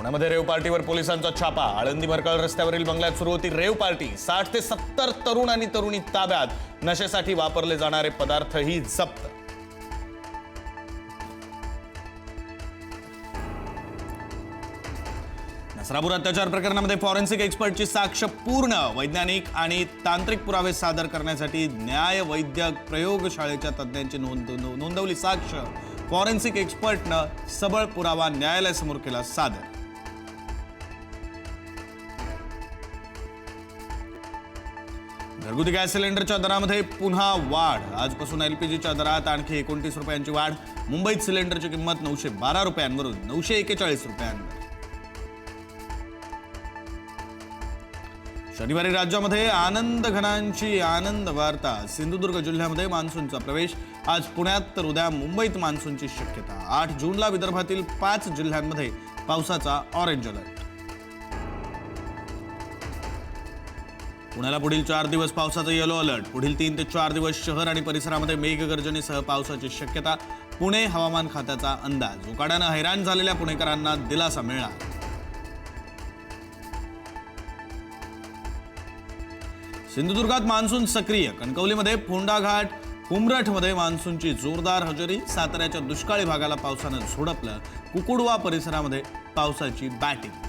पुण्यामध्ये रेव पार्टीवर पोलिसांचा छापा। आळंदी मरकळ रस्त्यावरील बंगल्यात सुरू होती रेव पार्टी। 60 ते 70 तरुण आणि तरुणी ताब्यात। नशेसाठी वापरले जाणारे पदार्थही जप्त। नसरापूर अत्याचार प्रकरणामध्ये फॉरेन्सिक एक्सपर्टची साक्ष पूर्ण। वैज्ञानिक आणि तांत्रिक पुरावे सादर करण्यासाठी न्याय वैद्यक प्रयोगशाळेच्या तज्ञांची नोंदवली साक्ष। फॉरेन्सिक एक्सपर्टनं सबळ पुरावा न्यायालयासमोर केला सादर। घरगुती गॅस सिलेंडरच्या दरामध्ये पुन्हा वाढ। आजपासून एलपीजीच्या दरात आणखी 29 रुपयांची वाढ। मुंबईत सिलेंडरची किंमत 912 रुपयांवरून 941 रुपयांवर। शनिवारी राज्यामध्ये आनंद घनांची आनंद वार्ता। सिंधुदुर्ग जिल्ह्यामध्ये मान्सूनचा प्रवेश। आज पुण्यात तर उद्या मुंबईत मान्सूनची शक्यता। 8 जूनला विदर्भातील 5 जिल्ह्यांमध्ये पावसाचा ऑरेंज अलर्ट। पुण्याला पुढील 4 दिवस पावसाचा येलो अलर्ट। पुढील 3 ते 4 दिवस शहर आणि परिसरामध्ये मेघगर्जनेसह पावसाची शक्यता। पुणे हवामान खात्याचा अंदाज। उकाड्यानं हैराण झालेल्या पुणेकरांना दिलासा मिळणार। सिंधुदुर्गात मान्सून सक्रिय। कणकवलीमध्ये फोंडा घाट उमरठमध्ये मान्सूनची जोरदार हजेरी। साताऱ्याच्या दुष्काळी भागाला पावसानं झोडपलं। कुकुडवा परिसरामध्ये पावसाची बॅटिंग।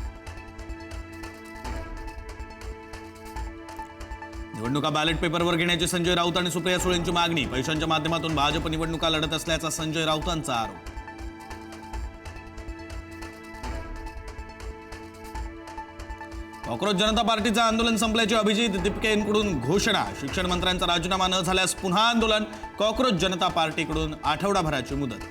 निवडणुका बॅलेट पेपरवर घेण्याची संजय राऊत आणि सुप्रिया सुळेंची मागणी। पैशांच्या माध्यमातून भाजप निवडणुका लढत असल्याचा संजय राऊतांचा आरोप। कॉक्रोच जनता पार्टीचं आंदोलन संपल्याची अभिजित दीपकेंकडून घोषणा। शिक्षण मंत्र्यांचा राजीनामा न झाल्यास पुन्हा आंदोलन। कॉक्रोच जनता पार्टीकडून आठवडाभराची मुदत।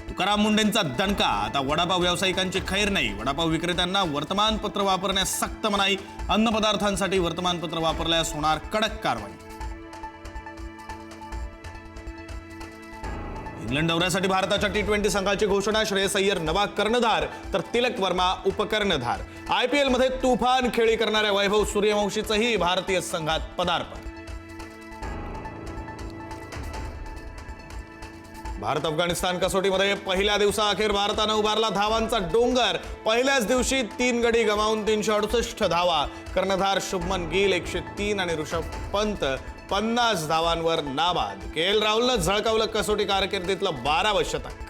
तुकाराम मुंडेंचा दणका। आता वडापाव व्यावसायिकांची खैर नाही। वडापाव विक्रेत्यांना वर्तमानपत्र वापरण्यास सक्त मनाई। अन्न पदार्थांसाठी वर्तमानपत्र वापरल्यास होणार कडक कारवाई। इंग्लंड दौऱ्यासाठी भारताच्या T20 संघाची घोषणा। श्रेयस अय्यर नवा कर्णधार तर तिलक वर्मा उपकर्णधार। IPL मध्ये तुफान खेळी करणाऱ्या वैभव सूर्यवंशीचंही भारतीय संघात पदार्पण। भारत अफगाणिस्तान कसोटीमध्ये पहिल्या दिवसाअखेर भारतानं उभारला धावांचा डोंगर। पहिल्याच दिवशी 3 गडी गमावून 368 धावा। कर्णधार शुभमन गिल 103 आणि ऋषभ पंत 50 धावांवर नाबाद। KL राहुलनं झळकावलं कसोटी कारकिर्दीतलं 12वं शतक।